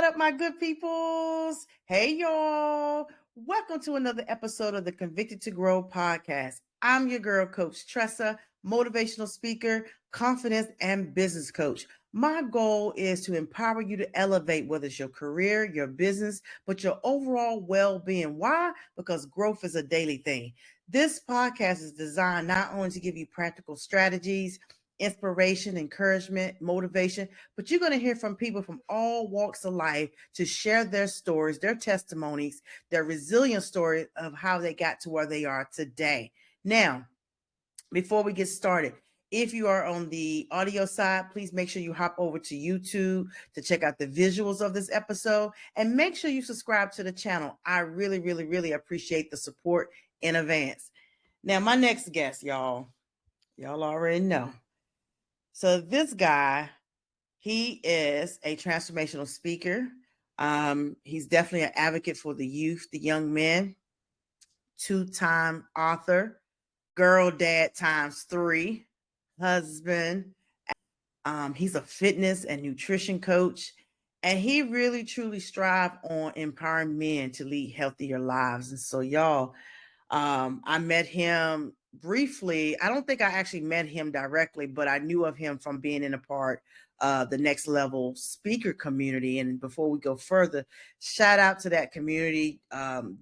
What up, my good peoples? Hey, y'all. Welcome to another episode of the Convicted to Grow podcast. I'm your girl, Coach Tressa, motivational speaker, confidence, and business coach. My goal is to empower you to elevate, whether it's your career, your business, but your overall well being. Why? Because growth is a daily thing. This podcast is designed not only to give you practical strategies, inspiration, encouragement, motivation, but you're going to hear from people from all walks of life to share their stories, their testimonies, their resilient story of how they got to where they are today. Now, before we get started, if you are on the audio side, please make sure you hop over to YouTube to check out the visuals of this episode and make sure you subscribe to the channel. I really, really, really appreciate the support in advance. Now, my next guest, y'all already know. So this guy, he is a transformational speaker. He's definitely an advocate for the youth, the young men, two-time author, girl dad times 3, husband. He's a fitness and nutrition coach, and he really truly strives on empowering men to lead healthier lives. And so, y'all, I met him briefly. I don't think I actually met him directly, but I knew of him from being in a part of the Next Level speaker community. And before we go further, shout out to that community,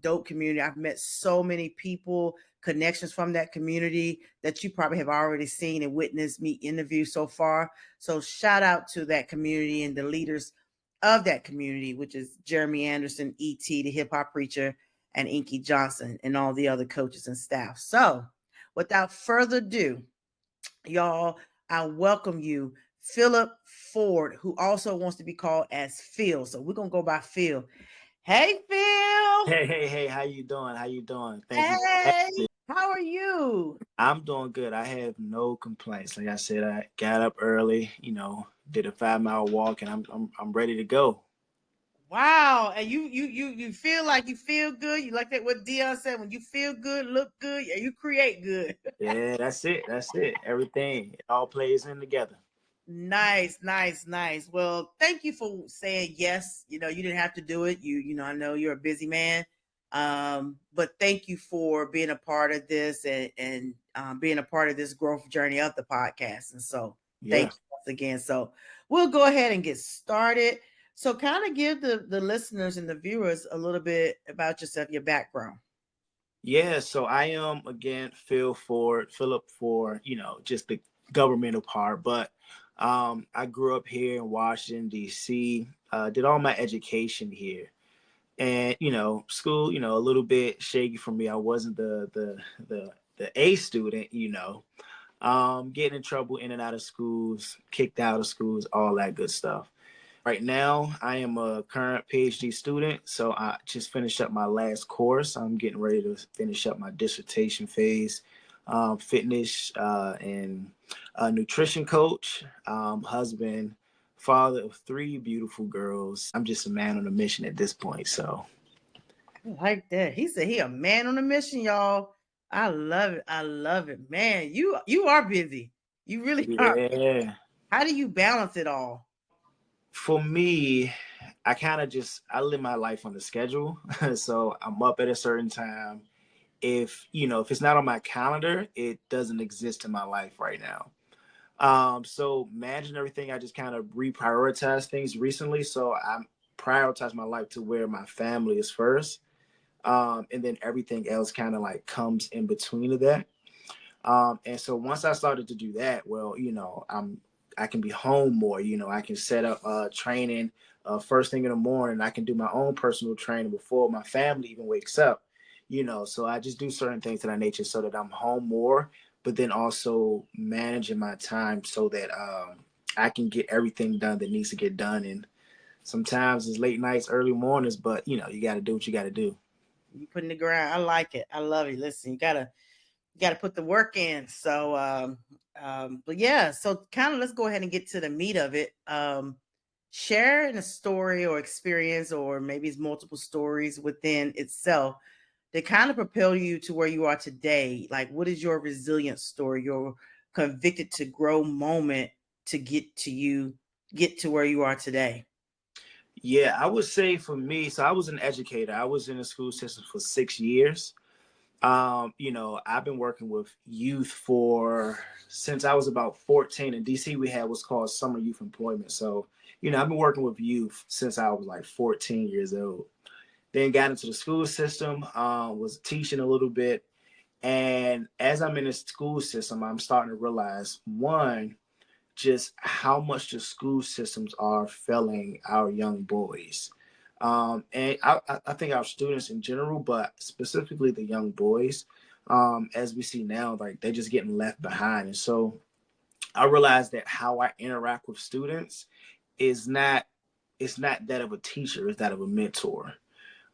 dope community. I've met so many people, connections from that community that you probably have already seen and witnessed me interview so far. So shout out to that community and the leaders of that community, which is Jeremy Anderson, E.T., the hip hop preacher, and Inky Johnson, and all the other coaches and staff. So without further ado, y'all, I welcome you, Philip Ford, who also wants to be called as Phil. So we're going to go by Phil. Hey, Phil. Hey, how you doing? How you doing? Thank you. Hey, how are you? I'm doing good. I have no complaints. Like I said, I got up early, did a 5-mile walk, and I'm ready to go. Wow. And you feel like you feel good. You like that what Dion said, when you feel good, look good, yeah, you create good. Yeah, that's it. That's it. Everything, it all plays in together. Nice. Well, thank you for saying yes. You didn't have to do it. I know you're a busy man. But thank you for being a part of this and being a part of this growth journey of the podcast. And so thank Yeah. you once again. So we'll go ahead and get started. So kind of give the listeners and the viewers a little bit about yourself, your background. Yeah, so I am again Philip for, just the governmental part, but I grew up here in Washington, D.C., did all my education here. And school, a little bit shaky for me. I wasn't the A student, getting in trouble in and out of schools, kicked out of schools, all that good stuff. Right now, I am a current PhD student, so I just finished up my last course. I'm getting ready to finish up my dissertation phase. Fitness and nutrition coach, husband, father of 3 beautiful girls. I'm just a man on a mission at this point. So I like that. He said he a man on a mission, y'all. I love it. I love it. Man, you are busy. You really are. yeah, How do you balance it all? for me, I live my life on the schedule. So I'm up at a certain time. If it's not on my calendar, it doesn't exist in my life right now. So managing everything, I just kind of reprioritize things recently. So I prioritize my life to where my family is first. And then everything else kind of like comes in between of that. And so once I started to do that, well, I can be home more. I can set up training first thing in the morning. I can do my own personal training before my family even wakes up. So I just do certain things of that nature so that I'm home more, but then also managing my time so that I can get everything done that needs to get done. And sometimes it's late nights, early mornings, but you got to do what you got to do. You put in the ground. I like it. I love it. Listen, you gotta put the work in. So but yeah, so kind of let's go ahead and get to the meat of it. Sharing a story or experience, or maybe it's multiple stories within itself that kind of propel you to where you are today. Like, what is your resilient story, your convicted to grow moment to get to where you are today? Yeah, I would say for me, so I was an educator. I was in the school system for 6 years. I've been working with youth for since I was about 14. In DC, we had what's called summer youth employment. So, I've been working with youth since I was like 14 years old. Then got into the school system, was teaching a little bit. And as I'm in the school system, I'm starting to realize one, just how much the school systems are failing our young boys. And I think our students in general, but specifically the young boys, as we see now, like they're just getting left behind. And so I realized that how I interact with students is not it's not that of a teacher, it's that of a mentor.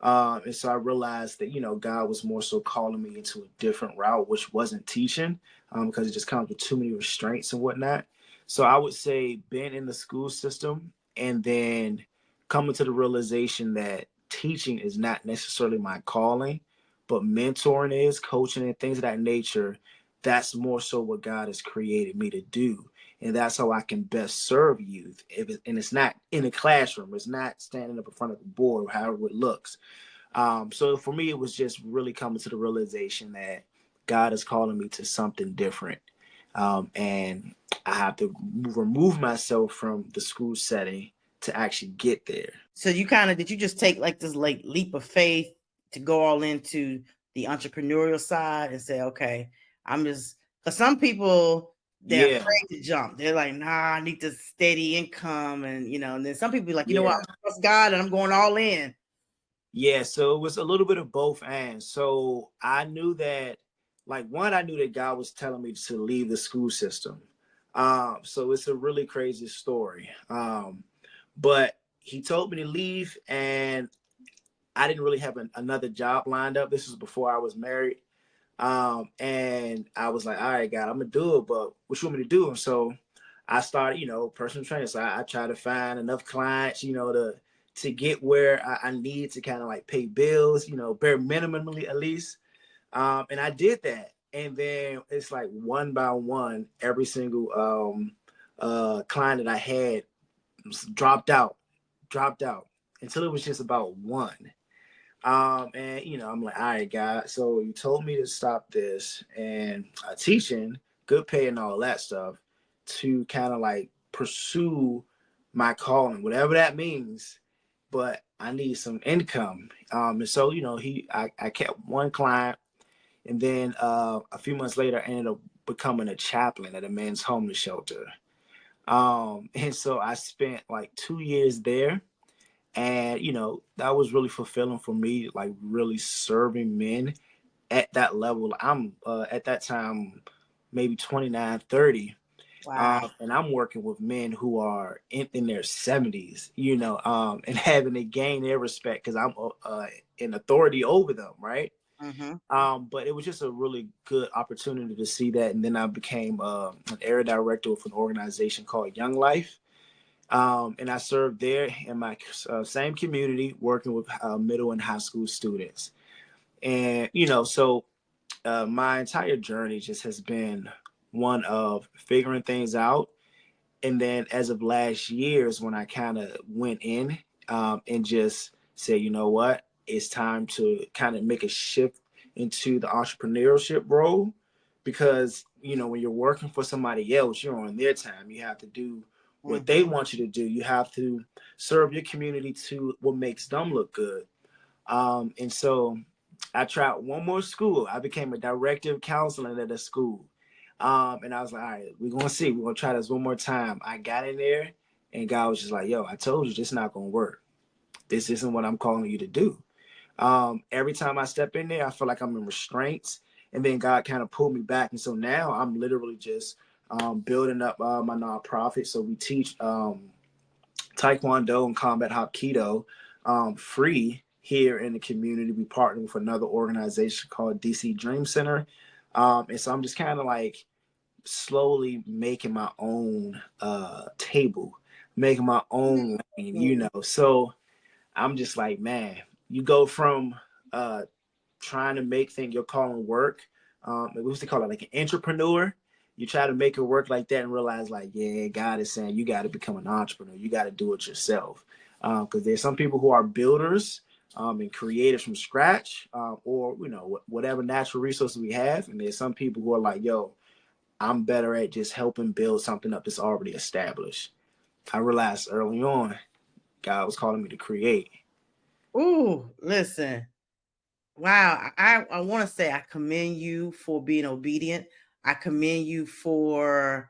And so I realized that, God was more so calling me into a different route, which wasn't teaching, because it just comes with too many restraints and whatnot. So I would say being in the school system and then coming to the realization that teaching is not necessarily my calling, but mentoring is, coaching and things of that nature. That's more so what God has created me to do. And that's how I can best serve youth. And it's not in a classroom, it's not standing up in front of the board, however it looks. So for me, it was just really coming to the realization that God is calling me to something different. And I have to remove myself from the school setting to actually get there. So you kind of did you just take like this like leap of faith to go all into the entrepreneurial side and say, okay, I'm just because some people they're Yeah, afraid to jump. They're like, nah, I need this steady income, and and then some people be like, you know what, yeah, I trust God and I'm going all in. yeah. So it was a little bit of both ends. So I knew that, like, one, I knew that God was telling me to leave the school system. So it's a really crazy story. But he told me to leave, and I didn't really have another job lined up. This was before I was married. And I was like, all right, God, I'm gonna do it, but what you want me to do? And so I started, personal training. So I try to find enough clients, to get where I need to kind of like pay bills, bare minimally at least. And I did that. And then it's like one by one, every single client that I had dropped out until it was just about one. And I'm like, all right, God. So you told me to stop this and teaching, good pay and all that stuff, to kind of like pursue my calling, whatever that means. But I need some income. And so I kept one client, and then a few months later, I ended up becoming a chaplain at a men's homeless shelter. And so I spent like 2 years there, and that was really fulfilling for me, like really serving men at that level. I'm at that time maybe 29, 30, Wow. and I'm working with men who are in their 70s, and having to gain their respect because I'm in authority over them, right? Mm-hmm. But it was just a really good opportunity to see that. And then I became an area director of an organization called Young Life. And I served there in my same community, working with middle and high school students. And, so my entire journey just has been one of figuring things out. And then as of last year's, when I kind of went in and just said, you know what, it's time to kind of make a shift into the entrepreneurship role. Because, when you're working for somebody else, you're on their time. You have to do what they Mm-hmm. want you to do. You have to serve your community to what makes them look good. And so I tried one more school. I became a director of counseling at a school. And I was like, all right, we're gonna see. We're gonna try this one more time. I got in there, and God was just like, yo, I told you this is not gonna work. This isn't what I'm calling you to do. Every time I step in there, I feel like I'm in restraints. And then God kind of pulled me back. And so now I'm literally just building up my nonprofit. So we teach Taekwondo and combat Hapkido free here in the community. We partner with another organization called DC Dream Center. And so I'm just kind of like slowly making my own table, making my own lane, So I'm just like, man, you go from trying to make things your calling work. We used to call it like an entrepreneur. You try to make it work like that and realize, like, yeah, God is saying you got to become an entrepreneur. You got to do it yourself. Because there's some people who are builders and creators from scratch, or whatever natural resources we have, and there's some people who are like, yo, I'm better at just helping build something up that's already established. I realized early on, God was calling me to create. Ooh, listen. Wow. I want to say I commend you for being obedient. I commend you for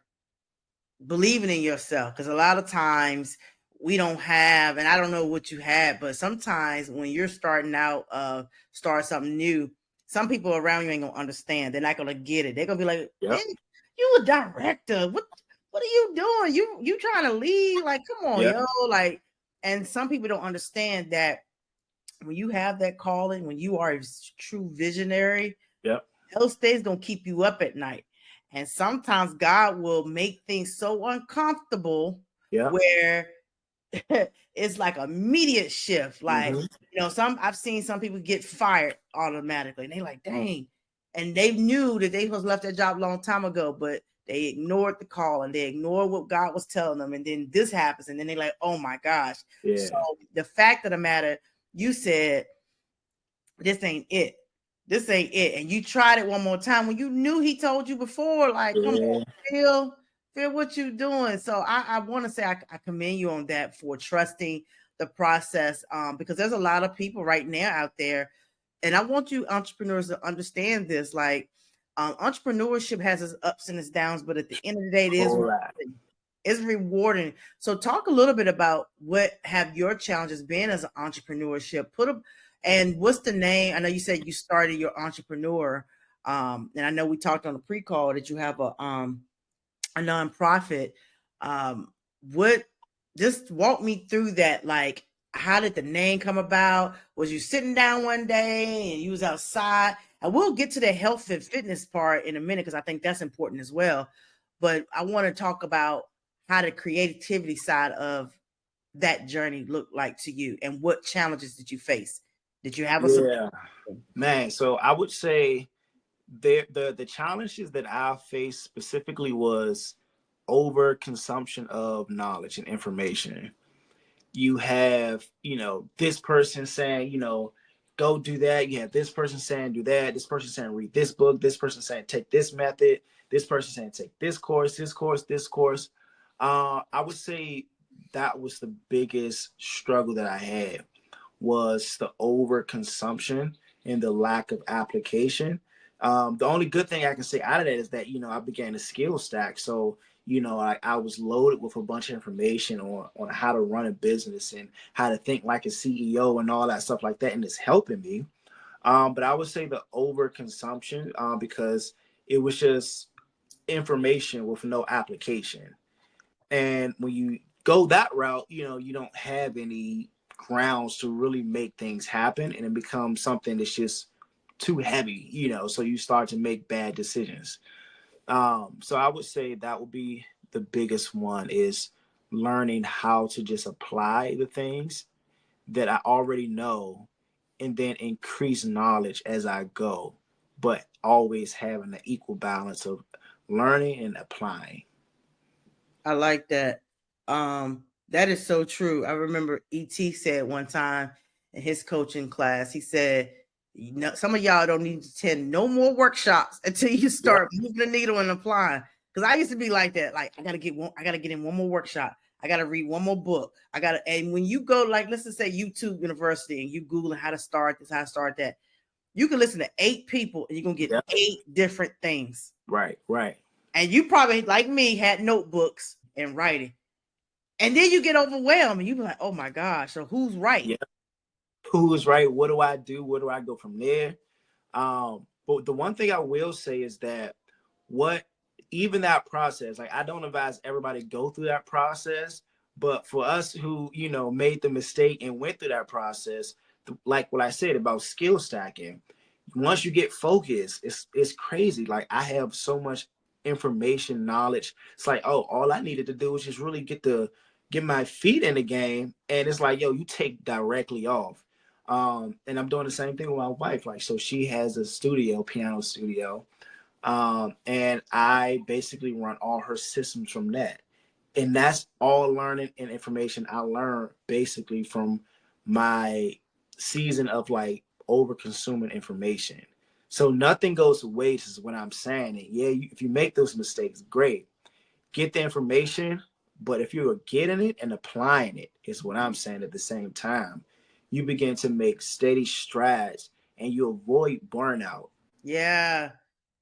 believing in yourself, because a lot of times we don't have, and I don't know what you had, but sometimes when you're starting out, start something new, some people around you ain't gonna understand. They're not gonna get it. They're gonna be like, man, Yep. you a director. What are you doing? You trying to lead? Like, come on, Yep. yo. Like, and some people don't understand that when you have that calling, when you are a true visionary, Yep. those things gonna keep you up at night. And sometimes God will make things so uncomfortable Yep. where it's like an immediate shift. Like, Mm-hmm. I've seen some people get fired automatically, and they like, dang. And they knew that they was left their job a long time ago, but they ignored the call and they ignored what God was telling them. And then this happens, and then they like, oh my gosh. Yeah. So the fact of the matter, you said, this ain't it. This ain't it. And you tried it one more time when you knew he told you before, like, come on, Yeah. feel what you doing. So I want to say I commend you on that for trusting the process, because there's a lot of people right now out there, and I want you entrepreneurs to understand this. Like, entrepreneurship has its ups and its downs, but at the end of the day, it is Whole lot. rewarding. It's rewarding. So talk a little bit about what have your challenges been as an entrepreneurship. And what's the name? I know you said you started your entrepreneur, and I know we talked on the pre-call that you have a nonprofit. Um, what? Just walk me through that. Like, how did the name come about? Was you sitting down one day and you was outside? And we'll get to the health and fitness part in a minute, because I think that's important as well. But I want to talk about how the creativity side of that journey looked like to you, and what challenges did you face? Did you have a support? Yeah, man. So I would say the challenges that I faced specifically was overconsumption of knowledge and information. You have, this person saying, go do that. You have this person saying do that. This person saying read this book. This person saying take this method. This person saying take this course, this course, this course. I would say that was the biggest struggle that I had, was the overconsumption and the lack of application. The only good thing I can say out of that is that, I began a skill stack. So, I was loaded with a bunch of information on how to run a business and how to think like a CEO and all that stuff like that. And it's helping me. But I would say the overconsumption, because it was just information with no application. And when you go that route, you don't have any grounds to really make things happen, and it becomes something that's just too heavy, so you start to make bad decisions. So I would say that would be the biggest one, is learning how to just apply the things that I already know and then increase knowledge as I go, but always having an equal balance of learning and applying. I like that. That is so true. I remember ET said one time in his coaching class, he said, some of y'all don't need to attend no more workshops until you Yep. start moving the needle and applying. Because I used to be like that. Like, I gotta get in one more workshop. I gotta read one more book. And when you go, like, let's just say YouTube University, and you Googling how to start this, how to start that, you can listen to 8 people and you're gonna get Yep. 8 different things. Right. Right. And you probably, like me, had notebooks and writing. And then you get overwhelmed and you be like, oh my gosh, so who's right? Yeah. Who's right? What do I do? Where do I go from there? But the one thing I will say is that what even that process, like, I don't advise everybody go through that process, but for us who, made the mistake and went through that process, like what I said about skill stacking, once you get focused, it's crazy. Like, I have so much information, knowledge. It's like, oh, all I needed to do was just really get my feet in the game. And it's like, yo, you take directly off. And I'm doing the same thing with my wife. Like, so she has a studio, piano studio. And I basically run all her systems from that. And that's all learning and information I learned basically from my season of like over consuming information. So nothing goes to waste is what I'm saying. And yeah, if you make those mistakes, great. Get the information, but if you're getting it and applying it, is what I'm saying at the same time, you begin to make steady strides and you avoid burnout. Yeah,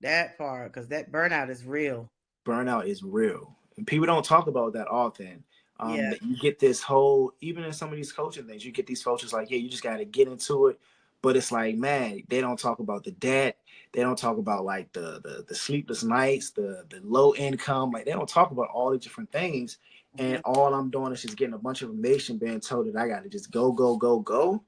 that part, because that burnout is real. Burnout is real, and people don't talk about that often. Yeah. That you get this whole, even in some of these coaching things, you get these coaches like, yeah, you just got to get into it. But it's like, man, they don't talk about the debt. They don't talk about like the sleepless nights, the low income. Like they don't talk about all the different things. And Hmm. all I'm doing is just getting a bunch of information, being told that I got to just go, go, go, go.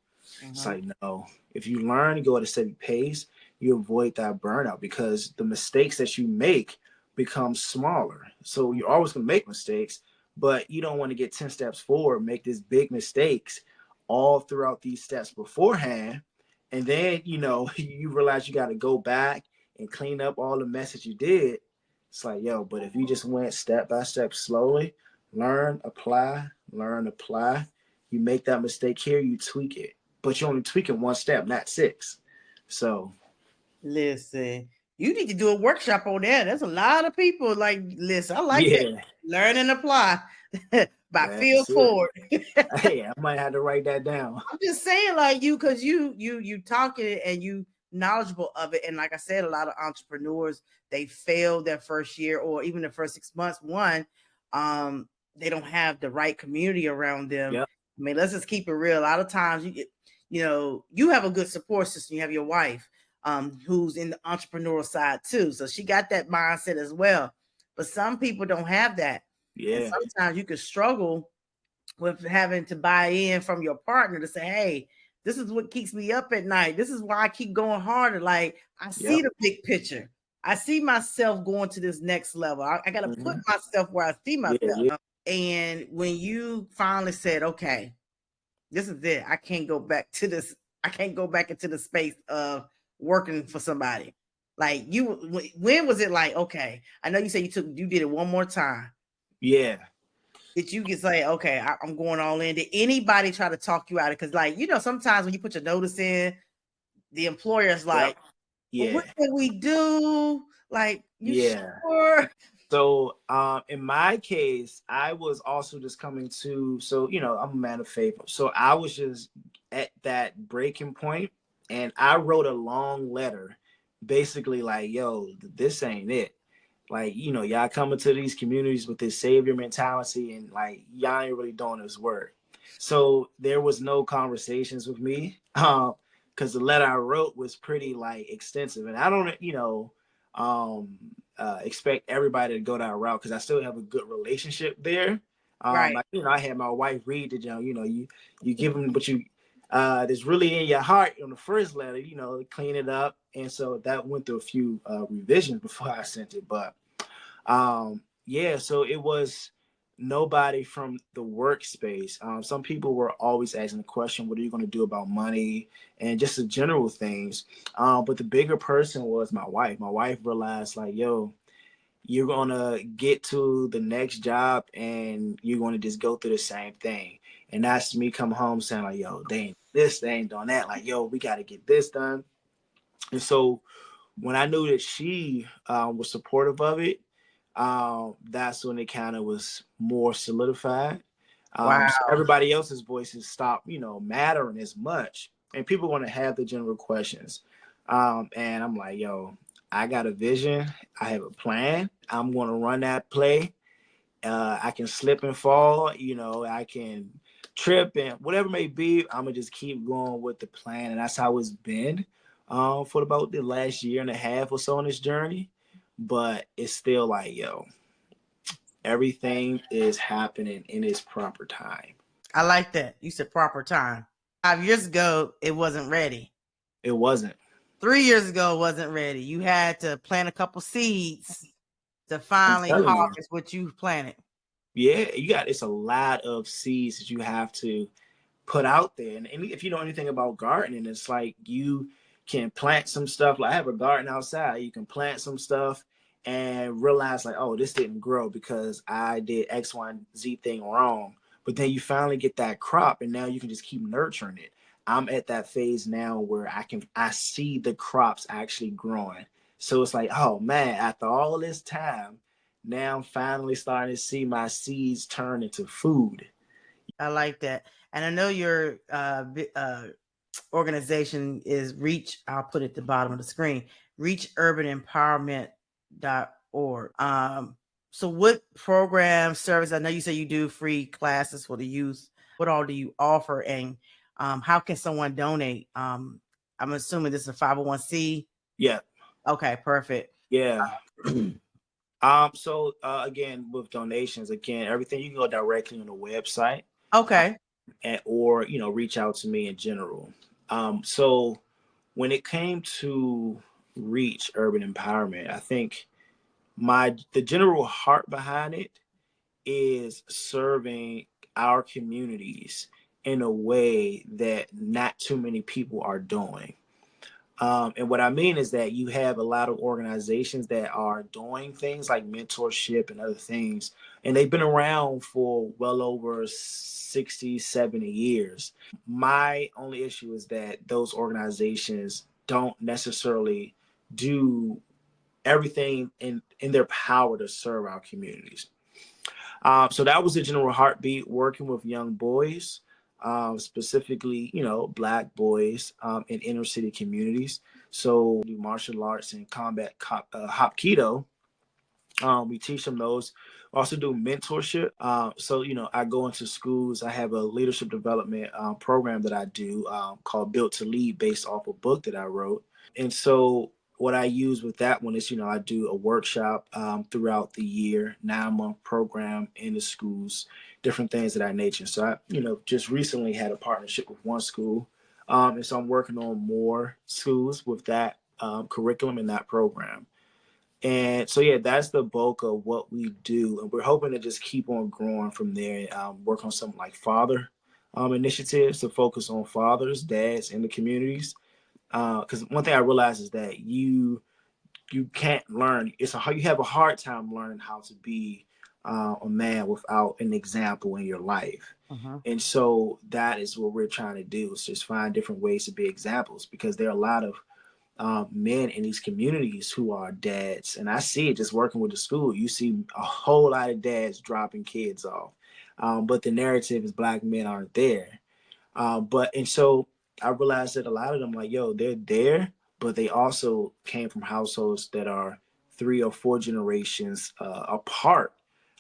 It's Hmm. like, no. If you learn to go at a steady pace, you avoid that burnout because the mistakes that you make become smaller. So you're always going to make mistakes, but you don't want to get 10 steps forward, make these big mistakes all throughout these steps beforehand. And then, you realize you got to go back and clean up all the mess that you did. It's like, yo, but if you just went step by step slowly, learn, apply, you make that mistake here, you tweak it, but you're only tweaking one step, not six. So Listen, you need to do a workshop on that. There's a lot of people like, listen, I like that. yeah, Learn and apply by Phil that's it. Ford. Hey, I might have to write that down. I'm just saying, like you, because you talk it and you knowledgeable of it. And like I said, a lot of entrepreneurs, they fail their first year or even the first 6 months. One, they don't have the right community around them. Yep. I mean, let's just keep it real. A lot of times you have a good support system. You have your wife, who's in the entrepreneurial side too. So she got that mindset as well. But some people don't have that. And Yeah. sometimes you could struggle with having to buy in from your partner to say, hey, this is what keeps me up at night. This is why I keep going harder. Like, I see Yep. the big picture. I see myself going to this next level. I got to put Mm-hmm. myself where I see Yeah. myself. Yeah. And when you finally said, okay, this is it, I can't go back to this. I can't go back into the space of working for somebody. Like when was it like, okay, I know you said you did it one more time. Yeah. That you can say, okay, I'm going all in. Did anybody try to talk you out of it? Because, like, sometimes when you put your notice in, the employer's Yep. like, well, what Yeah. can we do? Like, you Yeah. sure? So in my case, I was also just coming to, so I'm a man of faith. So I was just at that breaking point and I wrote a long letter basically like, yo, this ain't it. Like, y'all coming to these communities with this savior mentality and like y'all ain't really doing this work. So there was no conversations with me. Because the letter I wrote was pretty like extensive. And I don't, um expect everybody to go that route because I still have a good relationship there. Right. I had my wife read the you give them what you that's really in your heart on the first letter, clean it up. And so that went through a few revisions before I sent it. But yeah, so it was nobody from the workspace. Some people were always asking the question, what are you going to do about money and just the general things. But the bigger person was my wife. My wife realized like, yo, you're going to get to the next job and you're going to just go through the same thing. And that's me come home saying like, yo, they ain't this, they ain't doing that. Like, yo, we got to get this done. And so when I knew that she was supportive of it, that's when it kind of was more solidified. So Wow. everybody else's voices stopped, mattering as much, and people want to have the general questions. And I'm like, yo, I got a vision. I have a plan. I'm going to run that play. I can slip and fall. I can trip and whatever it may be. I'm gonna just keep going with the plan, and that's how it's been for about the last year and a half or so on this journey. But it's still like, yo, everything is happening in its proper time. I like that. You said proper time. 5 years ago, it wasn't ready. It wasn't. 3 years ago, it wasn't ready. You had to plant a couple seeds to I'm finally telling you. harvest what you planted. Yeah, it's a lot of seeds that you have to put out there. And if you know anything about gardening, it's like you can plant some stuff. Like I have a garden outside. You can plant some stuff and realize like, oh, this didn't grow because I did X, Y, and Z thing wrong. But then you finally get that crop, and now you can just keep nurturing it. I'm at that phase now where I see the crops actually growing. So it's like, oh man, after all this time, now I'm finally starting to see my seeds turn into food. I like that. And I know your organization is Reach. I'll put it at the bottom of the screen. ReachUrbanEmpowerment.org. So what program service? I know you say you do free classes for the youth. What all do you offer, and how can someone donate? I'm assuming this is a 501c. Yeah. Okay, perfect. Yeah. Again, with donations, again, everything you can go directly on the website, Okay. or reach out to me in general. So when it came to Reach Urban Empowerment, I think the general heart behind it is serving our communities in a way that not too many people are doing. And what I mean is that you have a lot of organizations that are doing things like mentorship and other things, and they've been around for well over 60, 70 years. My only issue is that those organizations don't necessarily do everything in their power to serve our communities. So that was the general heartbeat, working with young boys, specifically, Black boys in inner city communities. So do martial arts and combat Hapkido. We teach them those. Also do mentorship. So I go into schools. I have a leadership development program that I do called Built to Lead, based off a book that I wrote. And so what I use with that one is, I do a workshop throughout the year, 9-month program in the schools, different things of that nature. So I, just recently had a partnership with one school. And so I'm working on more schools with that curriculum and that program. And so, yeah, that's the bulk of what we do. And we're hoping to just keep on growing from there, work on something like father initiatives to focus on fathers, dads in the communities. Because one thing I realize is that you can't learn. You have a hard time learning how to be a man without an example in your life. Uh-huh. And so that is what we're trying to do, is just find different ways to be examples, because there are a lot of men in these communities who are dads. And I see it just working with the school. You see a whole lot of dads dropping kids off. But the narrative is Black men aren't there. And so I realized that a lot of them, like, yo, they're there, but they also came from households that are 3 or 4 generations apart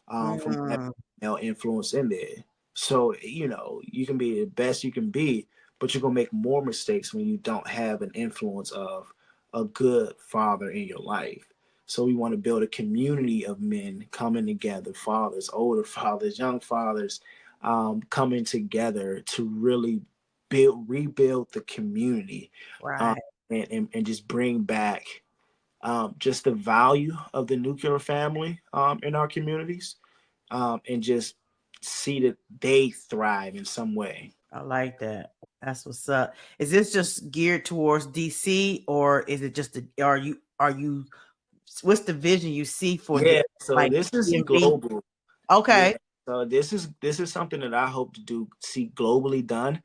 from Mm. male influence in there. So, you can be the best you can be, but you're going to make more mistakes when you don't have an influence of a good father in your life. So we want to build a community of men coming together, fathers, older fathers, young fathers, coming together to really rebuild the community, um, Right. and just bring back just the value of the nuclear family in our communities, and just see that they thrive in some way. I like that. That's what's up. Is this just geared towards DC, or is it just are you what's the vision you see for the Yeah, so like this is DMV? global. Yeah, Okay. so this is something that I hope to see globally done.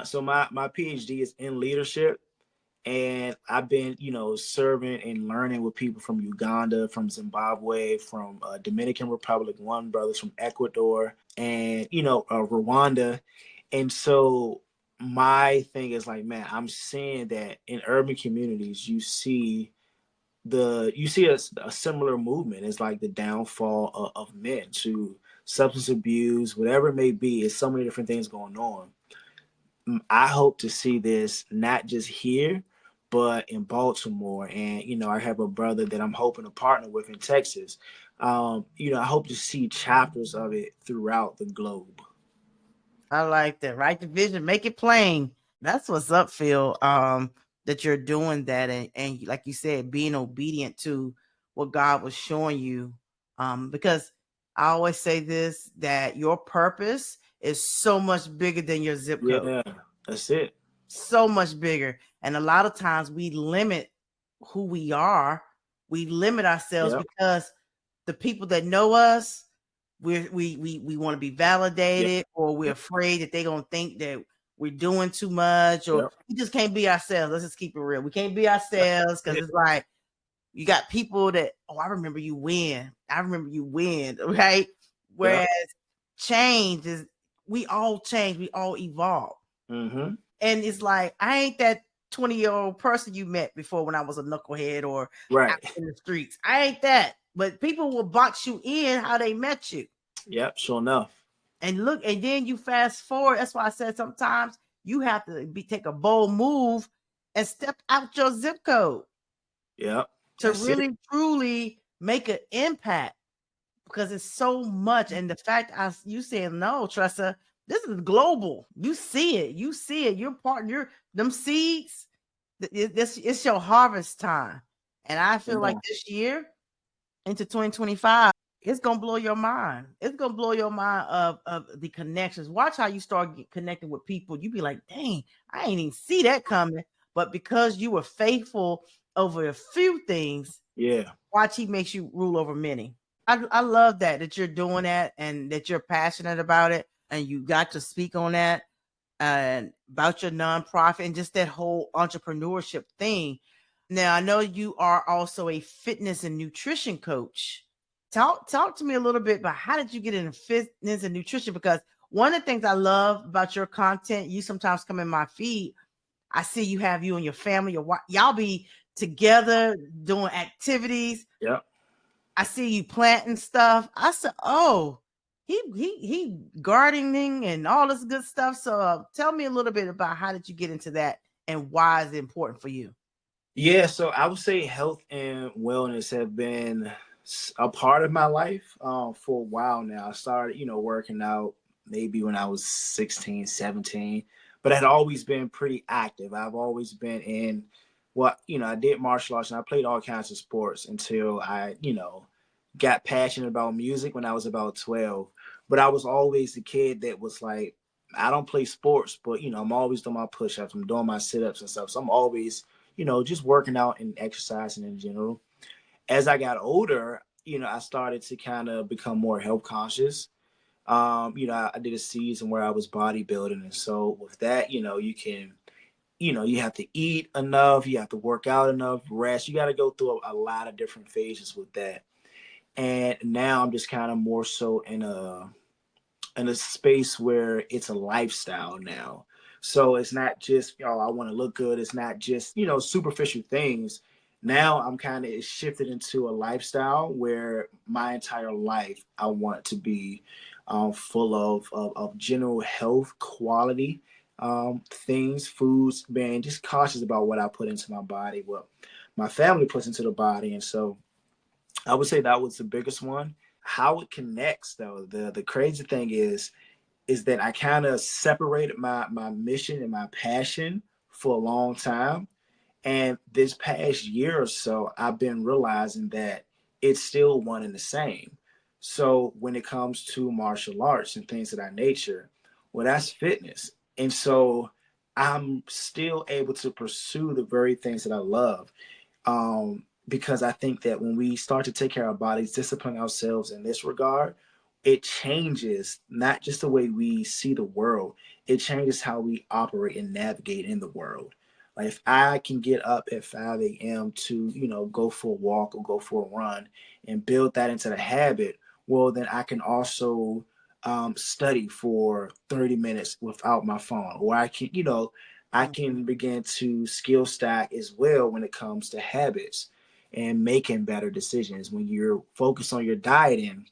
So my PhD is in leadership, and I've been, serving and learning with people from Uganda, from Zimbabwe, from Dominican Republic, one brothers from Ecuador, and Rwanda. And so my thing is like, man, I'm seeing that in urban communities, you see a similar movement. It's like the downfall of men to substance abuse, whatever it may be. It's so many different things going on. I hope to see this not just here, but in Baltimore. And, I have a brother that I'm hoping to partner with in Texas. I hope to see chapters of it throughout the globe. I like that. Write the vision, make it plain. That's what's up, Phil. That you're doing that, and like you said, being obedient to what God was showing you. Because I always say this, that your purpose is so much bigger than your zip code. Yeah, that's it. So much bigger. And a lot of times we limit who we are We limit ourselves Yep. because the people that know us, we want to be Yep. validated, or we're Yep. afraid that they're gonna think that we're doing too much, or Yep. we just can't be ourselves. Let's just keep it real. We can't be Yep. ourselves because Yeah. it's like you got people that, oh, I remember you win. I remember you win, right? Yep. Whereas change is, we all change, we all evolve. Mm-hmm. And it's like, I ain't that 20-year-old person you met before when I was a knucklehead or out Right. in the streets. I ain't that. But people will box you in how they met you. Yep. Sure enough. And look, and then you fast forward. That's why I said sometimes you have to take a bold move and step out your zip code Yep. to That's it. really truly make an impact, because it's so much. And the fact you saying no, Tressa, this is global. You see it. You see it. You're part. You're them seeds. It's your harvest time. And I feel Come like on. this year into 2025, it's gonna blow your mind. It's gonna blow your mind of the connections. Watch how you start connecting with people. You be like, dang, I ain't even see that coming. But because you were faithful over a few things, Yeah. watch he makes you rule over many. I love that you're doing that and that you're passionate about it, and you got to speak on that and about your nonprofit and just that whole entrepreneurship thing. Now I know you are also a fitness and nutrition coach. Talk to me a little bit about how did you get into fitness and nutrition? Because one of the things I love about your content, you sometimes come in my feed, I see you have you and your family, y'all be together doing activities. Yep. I see you planting stuff. I said, "Oh, he gardening and all this good stuff." So, tell me a little bit about how did you get into that and why is it important for you? Yeah. So I would say health and wellness have been a part of my life for a while now. I started, working out maybe when I was 16, 17, but I had always been pretty active. I've always been in I did martial arts and I played all kinds of sports until I, got passionate about music when I was about 12. But I was always the kid that was like, I don't play sports, but I'm always doing my push-ups, I'm doing my sit-ups and stuff. So I'm always, just working out and exercising in general. As I got older, I started to kind of become more health conscious. I did a season where I was bodybuilding, and so with that, you have to eat enough, you have to work out enough, rest. You got to go through a lot of different phases with that. And now I'm just kind of more so in a space where it's a lifestyle now. So it's not just, I want to look good. It's not just, superficial things. Now I'm kind of shifted into a lifestyle where my entire life I want to be full of general health quality things, foods, being just cautious about what I put into my body, what my family puts into the body. And so I would say that was the biggest one. How it connects though, the crazy thing is that I kind of separated my mission and my passion for a long time. And this past year or so, I've been realizing that it's still one and the same. So when it comes to martial arts and things of that nature, well, that's fitness. And so I'm still able to pursue the very things that I love, because I think that when we start to take care of our bodies, discipline ourselves in this regard, it changes not just the way we see the world, it changes how we operate and navigate in the world. Like if I can get up at 5 a.m. to, go for a walk or go for a run and build that into the habit, well, then I can also study for 30 minutes without my phone. Or I can begin to skill stack as well when it comes to habits and making better decisions. When you're focused on your diet and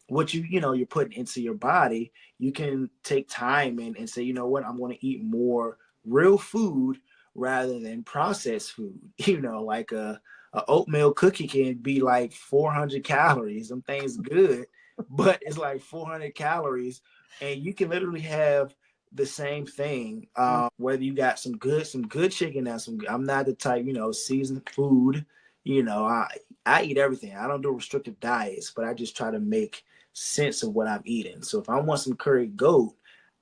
what you're putting into your body, you can take time and say, you know what, I'm going to eat more real food rather than processed food. Like a oatmeal cookie can be like 400 calories. Some things good, but it's like 400 calories, and you can literally have the same thing. Whether you got some good chicken and I'm not the type, seasoned food. I eat everything. I don't do restrictive diets, but I just try to make sense of what I'm eating. So if I want some curry goat,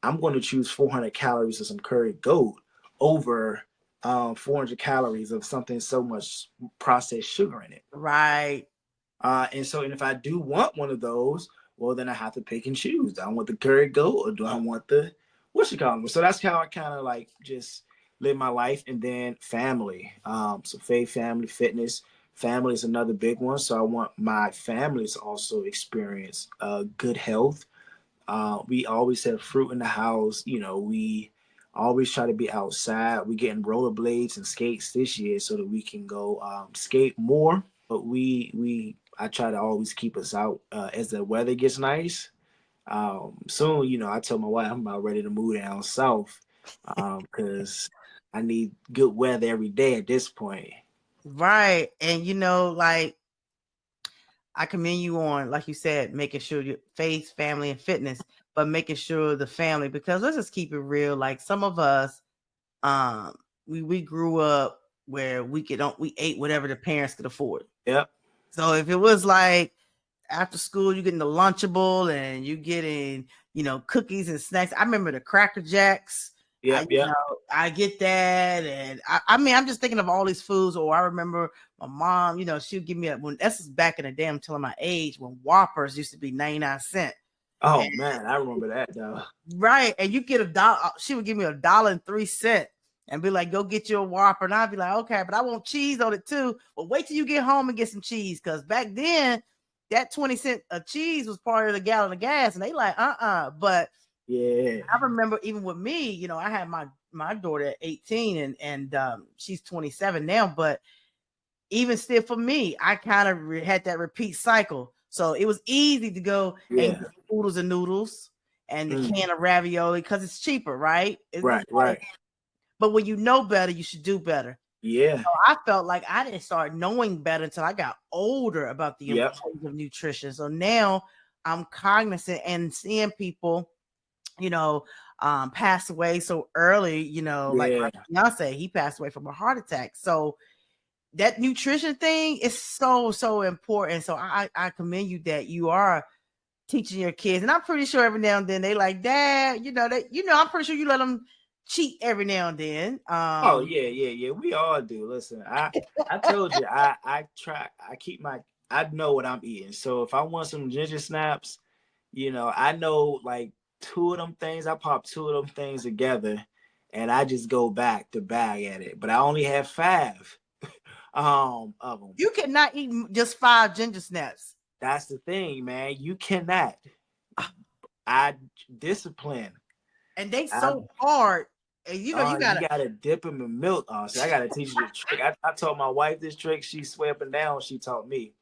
I'm going to choose 400 calories of some curry goat over 400 calories of something so much processed sugar in it. Right. And if I do want one of those, well, then I have to pick and choose. Do I want the curry goat or do I want the what you call them? So that's how I kind of like just live my life. And then family. So faith, family, fitness. Family is another big one. So I want my family to also experience good health. We always have fruit in the house. We always try to be outside. We getting rollerblades and skates this year so that we can go skate more. I try to always keep us out as the weather gets nice. Soon, I told my wife I'm about ready to move down south because I need good weather every day at this point. Right. And like I commend you on, like you said, making sure your faith, family, and fitness, but making sure the family, because let's just keep it real. Like some of us, um, we grew up where we ate whatever the parents could afford. Yep. So if it was like after school, you getting the Lunchable and you getting, cookies and snacks. I remember the Cracker Jacks. Yep. Yep. I get that. And I mean, I'm just thinking of all these foods. Or I remember my mom, she would give me when this is back in the day, I'm telling my age, when Whoppers used to be 99 cents. Oh And, man, I remember that though. right. And you get $1. She would give me $1.03 and be like, go get you a Whopper. And I'd be like, okay, but I want cheese on it too. Well, wait till you get home and get some cheese. Cause back then that 20 cent of cheese was part of the gallon of gas. And they like, But Yeah. I remember even with me, I had my daughter at 18 and she's 27 now. But even still for me, I kind of had that repeat cycle. So it was easy to go and Yeah. get oodles and noodles and the Mm. can of ravioli because it's cheaper, right? Right. Right. But when you know better, you should do better. Yeah. So I felt like I didn't start knowing better until I got older about the Yep. importance of nutrition. So now I'm cognizant and seeing people, pass away so early, like Yeah. my fiance, he passed away from a heart attack. So that nutrition thing is so, so important. So I commend you that you are teaching your kids. And I'm pretty sure every now and then they like, Dad, I'm pretty sure you let them cheat every now and then. Oh yeah, yeah, yeah. We all do. Listen, I told you I know what I'm eating. So if I want some ginger snaps, I know like two of them things. I pop two of them things together, and I just go back to bag at it. But I only have five of them. You cannot eat just 5 ginger snaps. That's the thing, man. You cannot. I discipline. And they I so hard. And you You gotta gotta dip them in milk. So I gotta teach you the trick. I told my wife this trick. She swear up and down. She taught me.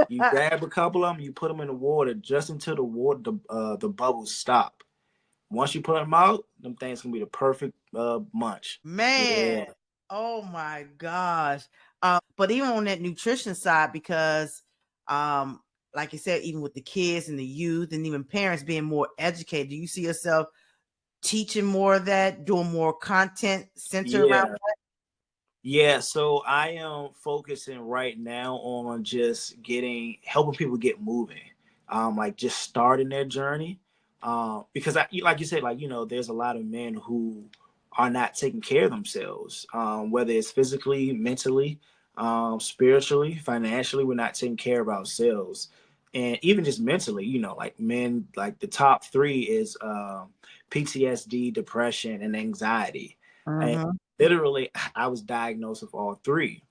You grab a couple of them, you put them in the water just until the bubbles stop. Once you put them out, them things gonna be the perfect munch. man. Yeah, Oh my gosh. But even on that nutrition side, because um, like you said, even with the kids and the youth and even parents being more educated, do you see yourself teaching more of that, doing more content centered around? yeah. Yeah, so I am focusing right now on just helping people get moving, like just starting their journey. Because like you said, like there's a lot of men who are not taking care of themselves, whether it's physically, mentally, spiritually, financially. We're not taking care of ourselves, and even just mentally. Like men, like the top three is PTSD, depression, and anxiety. Mhm. Literally, I was diagnosed with all three.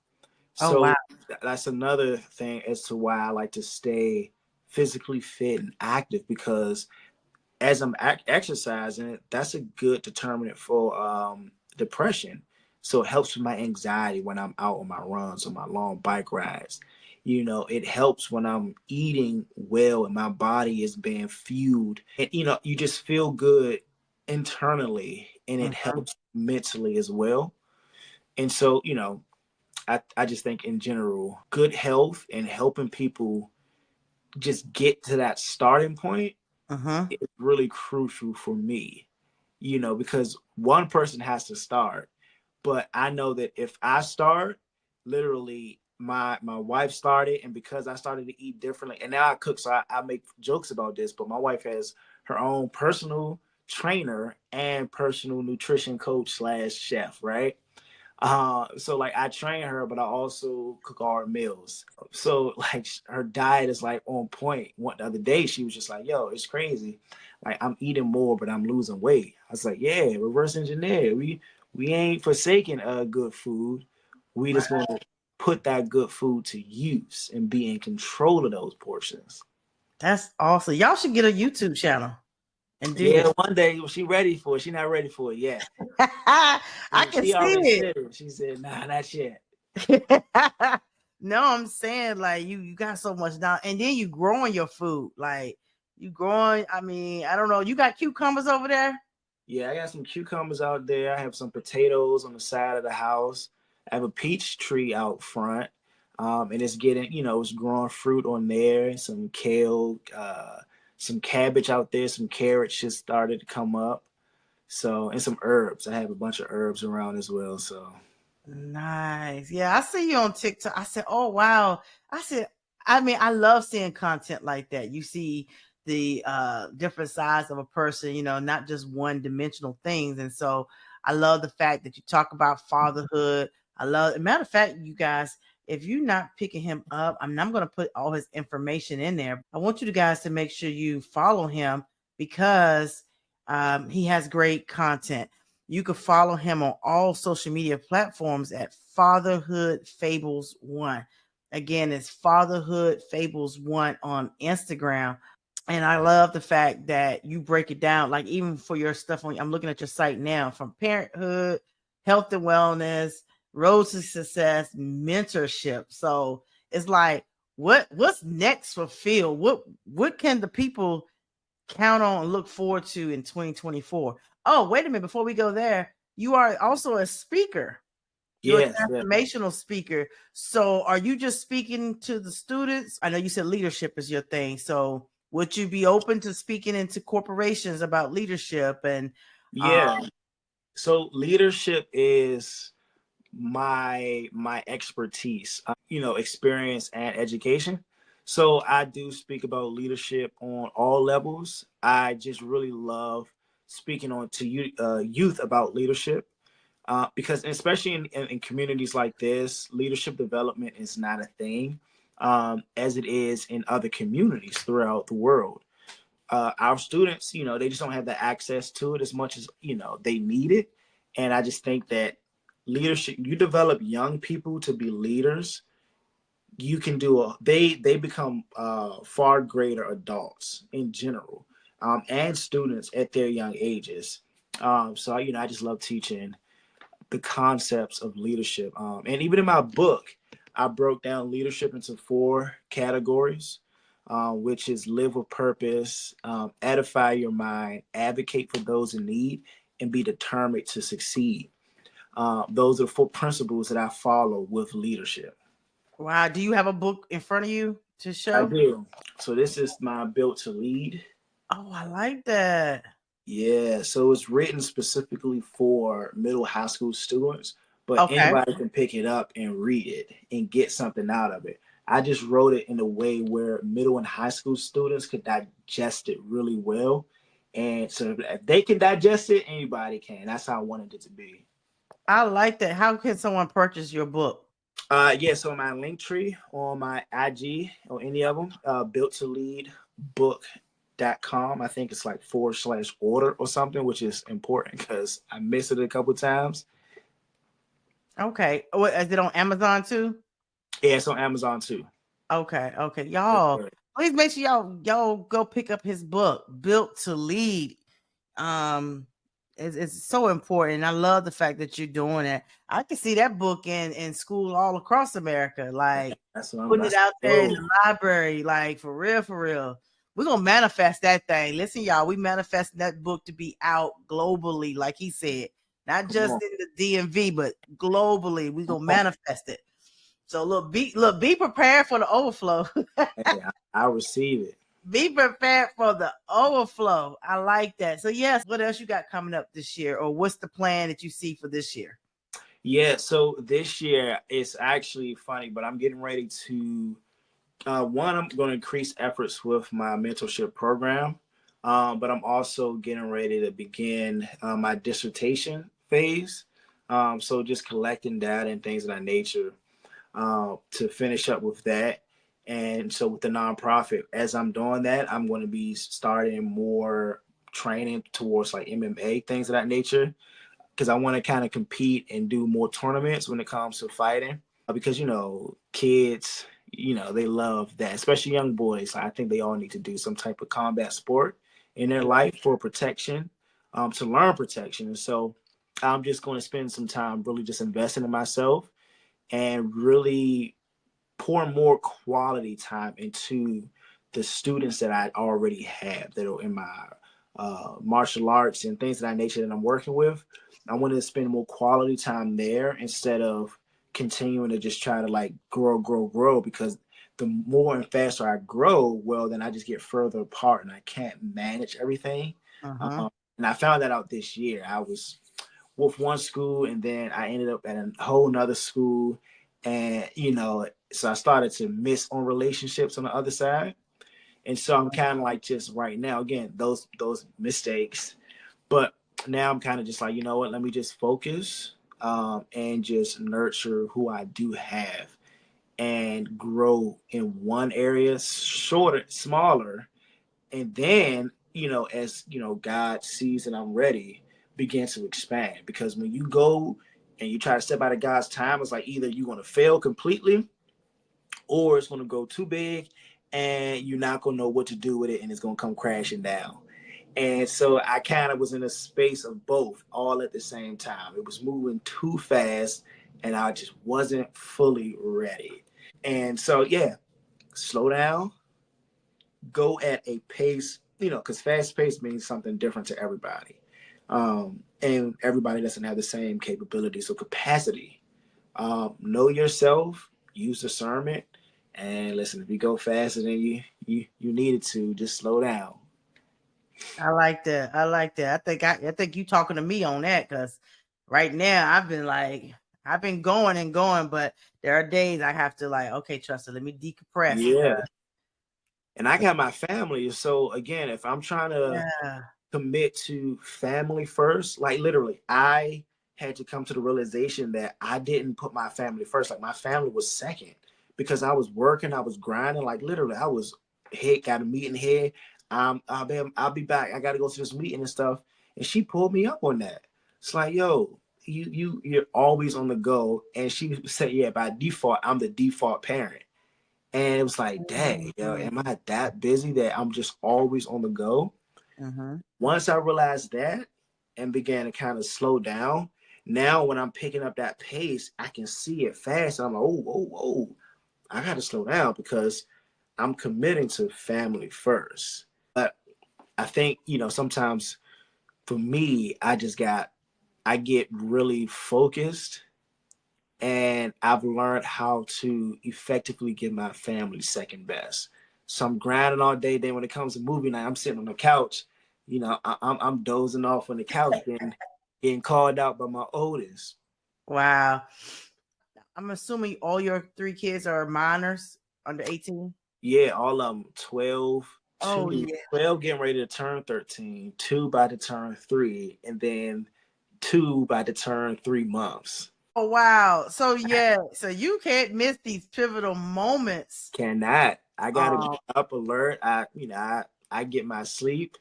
Oh wow. So that's another thing as to why I like to stay physically fit and active, because as I'm exercising, that's a good determinant for depression. So it helps with my anxiety when I'm out on my runs or my long bike rides. It helps when I'm eating well and my body is being fueled. And you just feel good internally, and it Mhm. helps mentally as well. And so, I just think in general, good health and helping people just get to that starting point Mhm. is really crucial for me, because one person has to start. But I know that if I start, literally my wife started, and because I started to eat differently, and now I cook, so I make jokes about this, but my wife has her own personal trainer and personal nutrition coach slash chef, right? So like I train her, but I also cook all her meals. So like her diet is like on point. One the other day she was just like, "Yo, it's crazy. Like I'm eating more, but I'm losing weight." I was like, "Yeah, reverse engineer. We ain't forsaking good food. We just Right. gonna put that good food to use and be in control of those portions." That's awesome. Y'all should get a YouTube channel and do Yeah, this. one day she ready for it. She not ready for it yet. I can She see already it. said it. She said, "Nah, not yet." No, I'm saying like you got so much down, and then you growing your food. Like you growing. I mean, I don't know. You got cucumbers over there? Yeah, I got some cucumbers out there. I have some potatoes on the side of the house. I have a peach tree out front. And it's getting, it's growing fruit on there. Some kale, some cabbage out there. Some carrots just started to come up. So, and some herbs. I have a bunch of herbs around as well. So, Nice. Yeah, I see you on TikTok. I said, "Oh wow." I said, I mean, I love seeing content like that. You see the different sides of a person, not just one dimensional things. And so I love the fact that you talk about fatherhood. I love, matter of fact, you guys, if you're not picking him up, I'm going to put all his information in there. I want you guys to make sure you follow him because he has great content. You can follow him on all social media platforms at Fatherhood Fables 1. Again, it's Fatherhood Fables 1 on Instagram. And I love the fact that you break it down, like even for your stuff I'm looking at your site now, from parenthood, health and wellness, road to success, mentorship. So it's like, what's next for Phil? What can the people count on and look forward to in 2024? Oh, wait a minute. Before we go there, you are also a speaker. You're a yes, yeah. transformational speaker. So are you just speaking to the students? I know you said leadership is your thing. So would you be open to speaking into corporations about leadership and Yeah. So leadership is my expertise, experience and education. So I do speak about leadership on all levels. I just really love speaking on to youth about leadership, because especially in communities like this, leadership development is not a thing, as it is in other communities throughout the world. Our students, they just don't have the access to it as much as they need it. And I just think that leadership, you develop young people to be leaders, you can do they become far greater adults in general, and students at their young ages. So I just love teaching the concepts of leadership. And even in my book, I broke down leadership into 4 categories, which is live with purpose, edify your mind, advocate for those in need, and be determined to succeed. Those are the 4 principles that I follow with leadership. wow, do you have a book in front of you to I show? do. So this is my Built to Lead. Oh, I like that. Yeah, so it's written specifically for middle high school students, but Okay. anybody can pick it up and read it and get something out of it. I just wrote it in a way where middle and high school students could digest it really well. And so if they can digest it, anybody can. That's how I wanted it to be. I like that. How can someone purchase your book? Yeah, so my link tree on my IG or any of them, built to lead book.com. I think it's like /order or something, which is important because I missed it a couple times. Okay. What, is it on Amazon too? Yeah, it's on Amazon too. Okay, okay. Yes, Y'all, sir. please make sure y'all go pick up his book, Built to Lead. Um it's so important. I love the fact that you're doing it. I can see that book in school all across America, like putting it That's out the there in the goal. library, like for real, for real. We're gonna manifest that thing. Listen, y'all, we manifest that book to be out globally, like he said, not Come just on. in the DMV, but globally. We gonna manifest it. So look, be prepared for the overflow. Hey, I receive it. Be prepared for the overflow. I like that. So yes, what else you got coming up this year, or what's the plan that you see for this year? Yeah, so this year it's actually funny, but I'm getting ready to one, I'm going to increase efforts with my mentorship program, but I'm also getting ready to begin my dissertation phase. So just collecting data and things of that nature to finish up with that. And so with the nonprofit, as I'm doing that, I'm going to be starting more training towards like MMA, things of that nature, because I want to kind of compete and do more tournaments when it comes to fighting. Because kids, they love that, especially young boys. I think they all need to do some type of combat sport in their life for protection, to learn protection. And so I'm just going to spend some time really just investing in myself and really pour more quality time into the students that I already have that are in my martial arts and things of that nature that I'm working with. I want to spend more quality time there instead of continuing to just try to like grow, because the more and faster I grow, well, then I just get further apart and I can't manage everything. Uh-huh. And I found that out this year. I was with one school and then I ended up at a whole nother school. And, so I started to miss on relationships on the other side. And so I'm kind of like just right now, again, those mistakes. But now I'm kind of just like, you know what, let me just focus and just nurture who I do have and grow in one area, shorter, smaller, and then as God sees that I'm ready, begin to expand. Because when you go and you try to step out of God's time, it's like either you're going to fail completely or it's going to go too big and you're not going to know what to do with it and it's going to come crashing down. And so I kind of was in a space of both all at the same time. It was moving too fast and I just wasn't fully ready. And so yeah, slow down, go at a pace, because fast pace means something different to everybody. And everybody doesn't have the same capability. So capacity, know yourself, use discernment, and listen, if you go faster than you needed to, just slow down. I like that. I like that. I think you talking to me on that, because right now I've been going and going, but there are days I have to like, okay, Trust, let me decompress. Yeah. And I got my family. So again, if I'm trying to Yeah. commit to family first, like literally, I had to come to the realization that I didn't put my family first. Like my family was second because I was working, I was grinding. Like literally, I was hit, got a meeting here. I'll be back. I got to go to this meeting and stuff. And she pulled me up on that. It's like, yo, you're always on the go. And she said, yeah, by default, I'm the default parent. And it was like, dang, yo, Mm-hmm. am I that busy that I'm just always on the go? Mm-hmm. Once I realized that and began to kind of slow down, now when I'm picking up that pace, I can see it fast. And I'm like, oh, I got to slow down because I'm committing to family first. But I think, sometimes for me, I get really focused and I've learned how to effectively give my family second best. So I'm grinding all day. Then when it comes to movie night, I'm sitting on the couch. I'm dozing off on the couch, getting called out by my oldest. Wow. I'm assuming all your 3 kids are minors under 18. Yeah, all of them 12, Oh 2, yeah. 12 getting ready to turn 13, 2 about to turn 3, and then 2 about to turn 3 months. Oh wow. So yeah, so you can't miss these pivotal moments. Cannot. I gotta be Um, up alert. I get my sleep.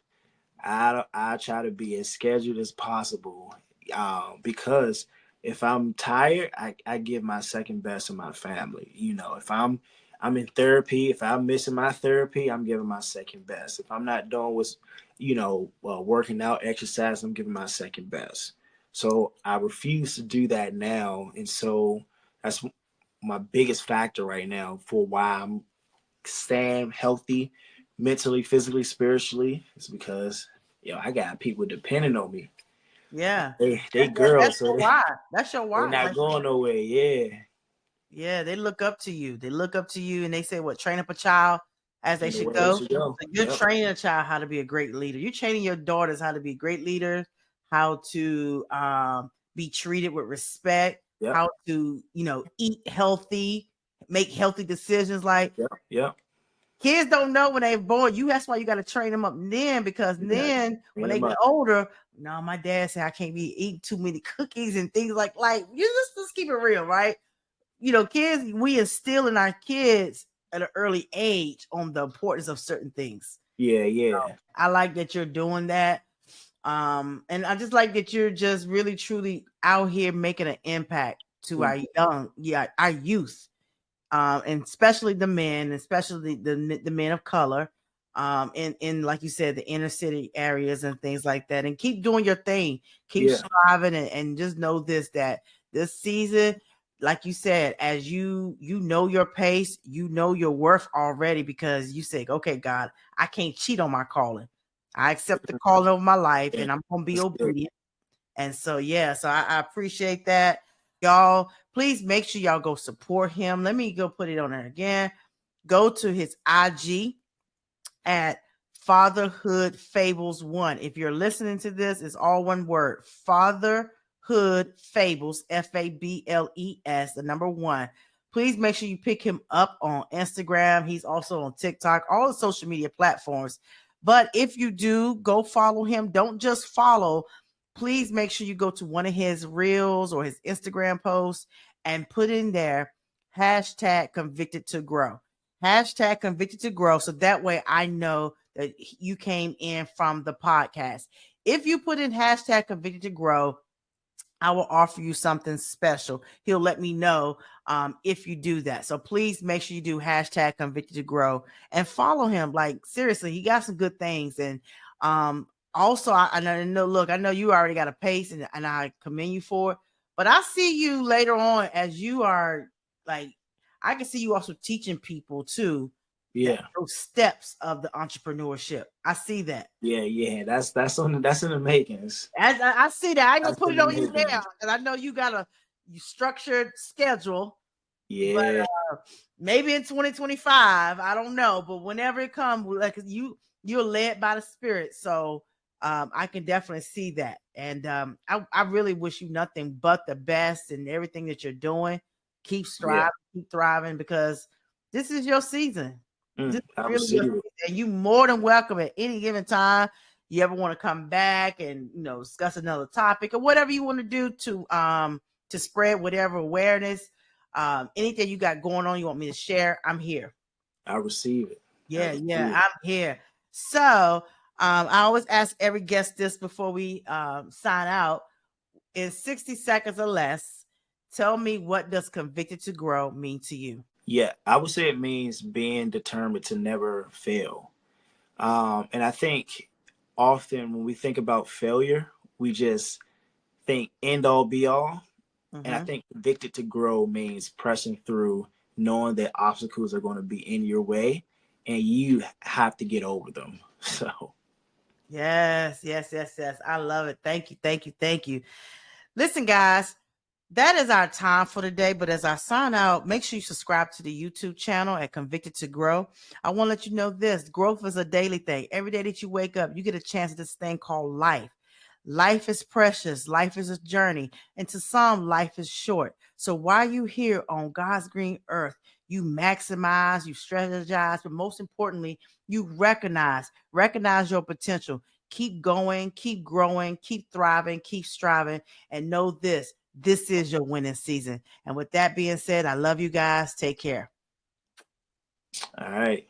I try to be as scheduled as possible, because if I'm tired, I give my second best to my family. If I'm in therapy, if I'm missing my therapy, I'm giving my second best. If I'm not doing what's working out, exercise, I'm giving my second best. So I refuse to do that now, and so that's my biggest factor right now for why I'm staying healthy mentally, physically, spiritually, is because I got people depending on me. yeah. They girls, That's so your why. That's your they why. not Like, going nowhere. Yeah, yeah, they look up to you. They look up to you and they say, what, train up a child as they in the should way they go. should go. So you're Yep, training a child how to be a great leader. You're training your daughters how to be great leaders, how to be treated with respect, yep, how to, eat healthy, make healthy decisions. Like, yep, yep. Kids don't know when they're born. That's why you got to train them up then, because then when they get older, no, my dad said I can't be eating too many cookies and things like you just keep it real, right? Kids, we instill in our kids at an early age on the importance of certain things. Yeah. So I like that you're doing that. And I just like that you're just really truly out here making an impact to our youth. And especially the men, especially the men of color, in like you said, the inner city areas and things like that. And keep doing your thing, keep striving, and just know that this season, like you said, as you know your pace, you know your worth already, because you say, okay, God, I can't cheat on my calling. I accept the calling of my life, and I'm gonna be obedient. And so, so I appreciate that. Y'all, please make sure y'all go support him. Let me go put it on there again. Go to his IG at Fatherhood Fables 1. If you're listening to this, it's all one word. Fatherhood Fables, Fables, the number 1. Please make sure you pick him up on Instagram. He's also on TikTok, all the social media platforms. But if you do, go follow him. Don't just follow. Please make sure you go to one of his reels or his Instagram posts and put in there #convicted2grow. #convicted2grow. So that way I know that you came in from the podcast. If you put in #convicted2grow, I will offer you something special. He'll let me know if you do that. So please make sure you do #convicted2grow and follow him. Like, seriously, he got some good things. And also, I know, look, I know you already got a pace, and I commend you for it. But I see you later on as you are, like, I can see you also teaching people too. Yeah. Those steps of the entrepreneurship. I see that. Yeah. That's in the makings. I see that. I ain't gonna put it on you now, because I know you got a structured schedule. Yeah. But maybe in 2025, I don't know. But whenever it comes, like you're led by the Spirit, so I can definitely see that. And I really wish you nothing but the best in everything that you're doing. Keep striving, keep thriving, because this is your season. This is really your season, and you more than welcome at any given time. You ever want to come back and discuss another topic or whatever you want to do to spread whatever awareness, anything you got going on, you want me to share, I'm here. I receive it. I'm here. So I always ask every guest this before we sign out. In 60 seconds or less, tell me, what does convicted to grow mean to you? Yeah, I would say it means being determined to never fail. And I think often when we think about failure, we just think end all be all. Mm-hmm. And I think convicted to grow means pressing through, knowing that obstacles are going to be in your way and you have to get over them. So yes. I love it. Thank you. Listen, guys, that is our time for today. But as I sign out, make sure you subscribe to the YouTube channel at Convicted to Grow. I want to let you know this: growth is a daily thing. Every day that you wake up, you get a chance at this thing called life. Life is precious. Life is a journey. And to some, life is short. So while you're here on God's green earth, you maximize, you strategize, but most importantly, you recognize your potential. Keep going, keep growing, keep thriving, keep striving, and know this is your winning season. And with that being said, I love you guys. Take care. All right.